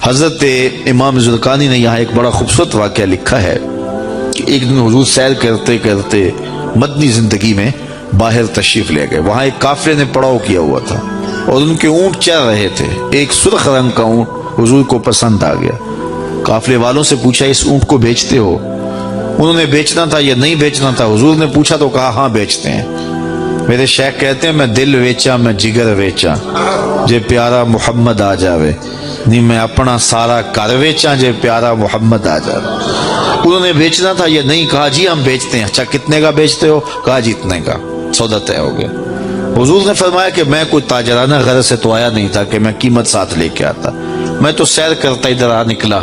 حضرت امام زرقانی نے یہاں ایک بڑا خوبصورت واقعہ لکھا ہے کہ ایک دن حضور سیر کرتے کرتے مدنی زندگی میں باہر تشریف لے گئے. وہاں ایک قافلے نے پڑاؤ کیا ہوا تھا اور ان کے اونٹ چل رہے تھے. ایک سرخ رنگ کا اونٹ حضور کو پسند آ گیا. قافلے والوں سے پوچھا اس اونٹ کو بیچتے ہو؟ انہوں نے بیچنا تھا یا نہیں بیچنا تھا. حضور نے پوچھا تو کہا ہاں بیچتے ہیں. میرے شیخ کہتے ہیں میں دل ویچا میں جگر ویچا جے پیارا محمد آ جاوے, نہیں میں اپنا سارا گھر ویچا جے پیارا محمد آ جاوے. انہوں نے بیچنا تھا یا نہیں؟ کہا جی ہم بیچتے ہیں. اچھا کتنے کا بیچتے ہو؟ کہا جی اتنے کا. سودا طے ہو گیا. حضور نے فرمایا کہ میں کوئی تاجرانہ غرض سے تو آیا نہیں تھا کہ میں قیمت ساتھ لے کے آتا. میں تو سیر کرتا ادھر آ نکلا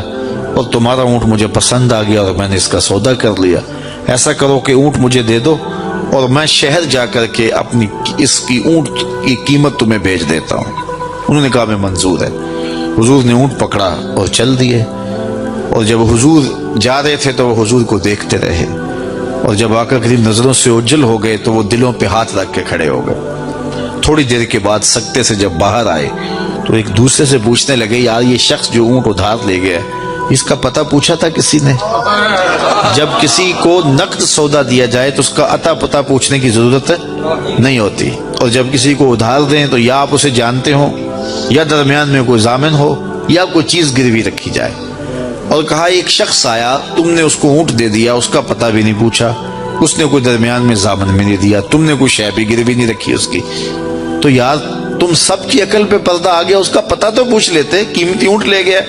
اور تمہارا اونٹ مجھے پسند آ گیا اور میں نے اس کا سودا کر لیا. ایسا کرو کہ اونٹ مجھے دے دو اور میں شہر جا کر کے اپنی اس کی اونٹ کی قیمت تمہیں بھیج دیتا ہوں. انہوں نے کہا میں منظور ہے. حضور نے اونٹ پکڑا اور چل دیے. اور جب حضور جا رہے تھے تو وہ حضور کو دیکھتے رہے اور جب آقا کریم نظروں سے اوجھل ہو گئے تو وہ دلوں پہ ہاتھ رکھ کے کھڑے ہو گئے. تھوڑی دیر کے بعد سکتے سے جب باہر آئے تو ایک دوسرے سے پوچھنے لگے یار یہ شخص جو اونٹ ادھار لے گیا اس کا پتہ پوچھا تھا کسی نے؟ جب کسی کو نقد سودا دیا جائے تو اس کا عطا پتہ پوچھنے کی ضرورت نہیں ہوتی, اور جب کسی کو ادھار دیں تو یا آپ اسے جانتے ہو یا درمیان میں کوئی ضامن ہو یا کوئی چیز گروی رکھی جائے. اور کہا ایک شخص آیا, تم نے اس کو اونٹ دے دیا, اس کا پتہ بھی نہیں پوچھا, اس نے کوئی درمیان میں ضامن میں نہیں دیا, تم نے کوئی شے بھی گروی نہیں رکھی اس کی, تو یار تم سب کی عقل پہ پردہ آ گیا, اس کا پتہ تو پوچھ لیتے, قیمتی اونٹ لے گیا.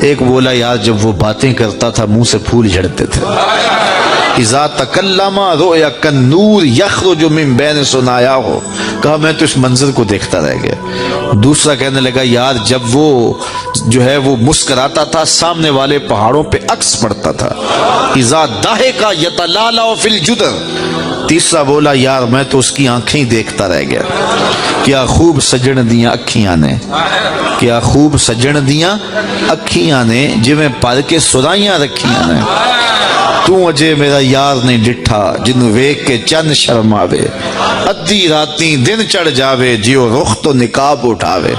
ایک بولا یار جب وہ باتیں کرتا تھا منہ سے پھول جھڑتے تھے. اذا تکلم رؤیا کالنور یخرج من بین ثنایا ہو. کہا میں تو اس منظر کو دیکھتا رہ گیا. دوسرا کہنے لگا یار جب وہ جو ہے وہ مسکراتا تھا سامنے والے پہاڑوں پہ عکس پڑتا تھا. اذا ضحک یتلالع فی الجدر. تیسرا بولا یار میں تو اس کی آنکھیں ہی دیکھتا رہ گیا. کیا خوب سجن دیاں اکھیاں نے, کیا خوب سجن دیاں اکھیاں نے جویں پر کے سرائیاں رکھیاں نے. تو اجے میرا یار نہیں ڈٹھا جنوں ویکھ کے چند شرم آوے, ادھی راتی دن چڑھ جاوے جیو رخ تو نقاب اٹھاوے,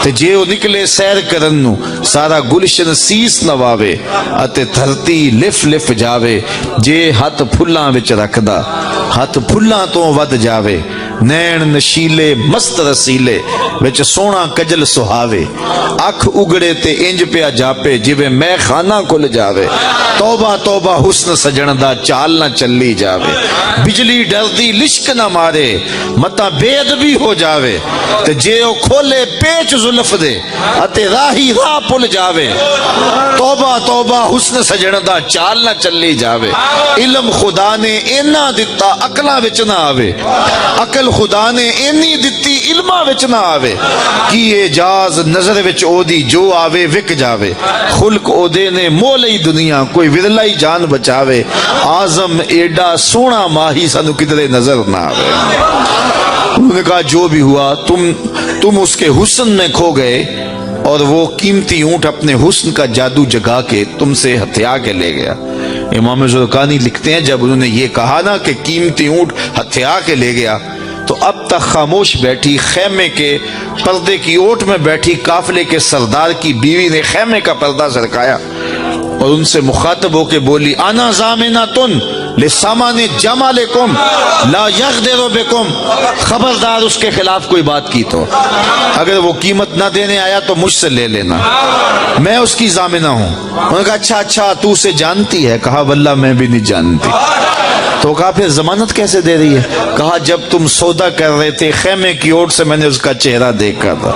تے جیو نکلے سیر کرن نو سارا گلشن سیس نواوے, اتے دھرتی لف لف جاوے جے ہاتھ پھلاں وچ رکھدا ہاتھ پھلاں تو ود جاوے, نین نشیلے مست رسیلے وچ سونا کجل سہاوے, اکھ اگڑے تے انج پیا جاپے جویں میں خانہ کھل جاوے, توبہ توبہ حسن سجن دا چال نہ چلی جاوے, بجلی ڈردی لشک نہ مارے متا بے ادبی ہو جاوے, تے جے او کھولے پیچ زلف دے اتے راہی راہ پل جاوے, توبہ توبہ حسن سجن دا چال نہ چلی جاوے. علم خدا نے اینا دتا عقلاں وچ نہ آوے, عقل خدا نے اینی دتی علماں وچ نہ آوے, کی اعجاز نظر وچ او دی جو آوے وک جاوے, خلق او دے نے مولئی دنیا کوئی ورلائی جان بچاوے, آزم ایڈا سونا ماہی سانو کدرے نظر نہ آوے. انہوں نے کہا جو بھی ہوا تم اس کے حسن میں کھو گئے اور وہ قیمتی اونٹ اپنے حسن کا جادو جگا کے تم سے ہتھیا کے لے گیا. امام زرقانی لکھتے ہیں جب انہوں نے یہ کہا نا کہ قیمتی اونٹ ہتھیا کے لے گیا تو اب تک خاموش بیٹھی خیمے کے پردے کی اوٹ میں بیٹھی قافلے کے سردار کی بیوی نے خیمے کا پردہ سرکایا اور ان سے مخاطب ہو کے بولی انا ضامنۃ لسامان جمالکم لا یغدر بکم. خبردار اس کے خلاف کوئی بات کی تو اگر وہ قیمت نہ دینے آیا تو مجھ سے لے لینا, میں اس کی ضامنہ ہوں. انہوں نے کہا اچھا تو اسے جانتی ہے؟ کہا واللہ میں بھی نہیں جانتی. تو کہا پھر ضمانت کیسے دے رہی ہے؟ کہا جب تم سودا کر رہے تھے خیمے کی اوٹ سے میں نے اس کا چہرہ دیکھا تھا,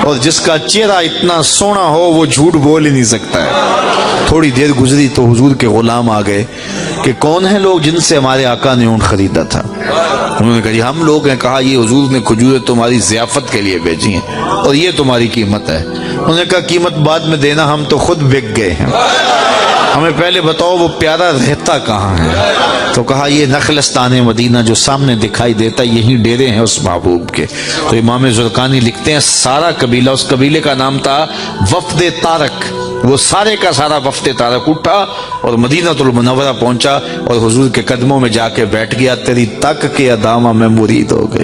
اور جس کا چہرہ اتنا سونا ہو وہ جھوٹ بول ہی نہیں سکتا ہے. تھوڑی دیر گزری تو حضور کے غلام آ گئے کہ کون ہیں لوگ جن سے ہمارے آقا نے اونٹ خریدا تھا؟ انہوں نے کہا ہم لوگ ہیں. کہا یہ حضور نے کھجوریں تمہاری ضیافت کے لیے بھیجی ہیں اور یہ تمہاری قیمت ہے. انہوں نے کہا قیمت بعد میں دینا, ہم تو خود بک گئے ہیں, ہمیں پہلے بتاؤ وہ پیارا رہتا کہاں ہے؟ تو کہا یہ نخلستان مدینہ جو سامنے دکھائی دیتا یہی ڈیرے ہیں اس محبوب کے. تو امام زرقانی لکھتے ہیں سارا قبیلہ, اس قبیلے کا نام تھا وفد طارق, وہ سارے کا سارا وفد طارق اٹھا اور مدینہ المنورہ پہنچا اور حضور کے قدموں میں جا کے بیٹھ گیا. تیری تک کے ادامہ میں مرید ہو گئے.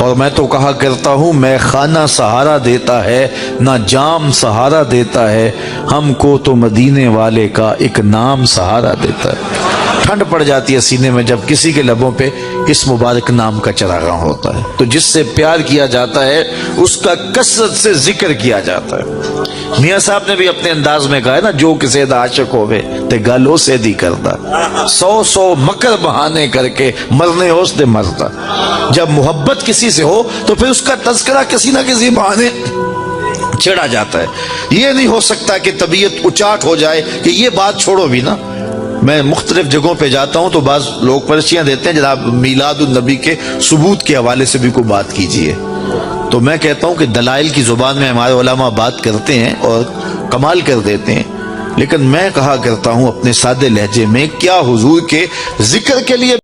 اور میں تو کہا کرتا ہوں میں خانہ سہارا دیتا ہے نہ جام سہارا دیتا ہے، ہم کو تو مدینے والے کا ایک نام سہارا دیتا ہے۔ ٹھنڈ پڑ جاتی ہے سینے میں جب کسی کے لبوں پہ اس مبارک نام کا چراغاں ہوتا ہے، تو جس سے پیار کیا جاتا ہے اس کا کثرت سے ذکر کیا جاتا ہے۔ میاں صاحب نے بھی اپنے انداز میں کہا ہے نا، جو کسی دا عاشق ہوئے تے گالو سے دی کردا، 100 مکر بہانے کر کے مرنے ہوس دے مردا۔ جب محبت کسی سے ہو تو پھر اس کا تذکرہ کسی نہ کسی بہانے چھڑا جاتا ہے۔ یہ نہیں ہو سکتا کہ طبیعت اچاٹ ہو جائے کہ یہ بات چھوڑو بھی نا۔ میں مختلف جگہوں پہ جاتا ہوں تو بعض لوگ پرچیاں دیتے ہیں جناب میلاد النبی کے ثبوت کے حوالے سے بھی کوئی بات کیجئے، تو میں کہتا ہوں کہ دلائل کی زبان میں ہمارے علماء بات کرتے ہیں اور کمال کر دیتے ہیں، لیکن میں کہا کرتا ہوں اپنے سادے لہجے میں، کیا حضور کے ذکر کے لیے